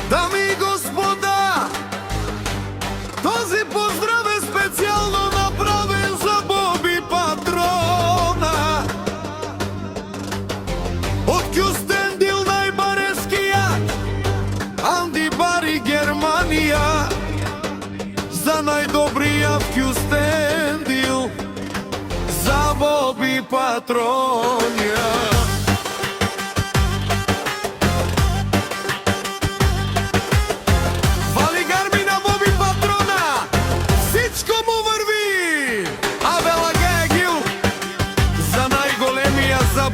Дами и господа, този поздрав е специјално направен за Боби Патрона. Од Кюстендил најбарескијат Анди Бари Германија, за најдобријав Кюстендил, за Боби Патронја.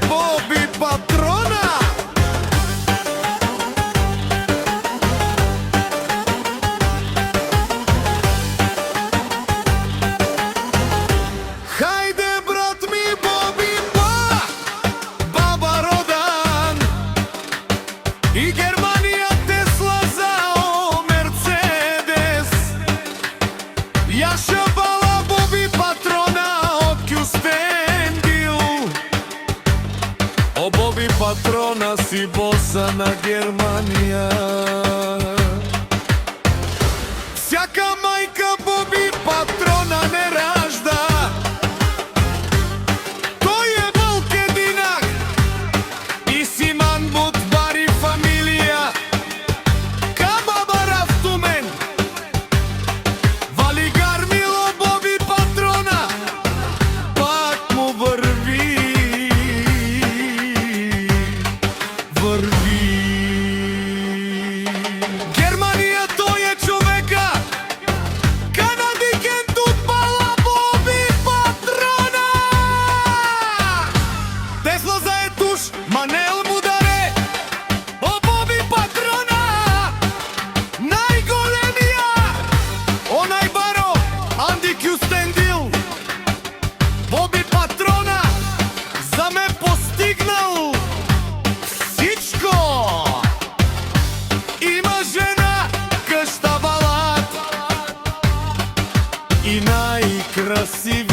Боби Патрона. Хајде брат ми Боби баба родан, и Германија Тесла зао Мерцедес. Ја шабала Боби Патрона од Кюстендил. О Боби Патрона си боса на Германија. Сјака мајка Боби Патрона не ражда. Тој е Волкединак и Симан Будбари фамилија. Кама Барафтумен Вали Гармило Боби Патрона, пак му врви. Германија тој е човека, Канадикен тутбала Боби Патрона. Тесла за етуш, Манел Мударе, о Боби Патрона. Најголемија, онај баро, Анди Кюстендил. Боби Патрона за ме постигнал всичко. Има жена къща Балат и најкрасив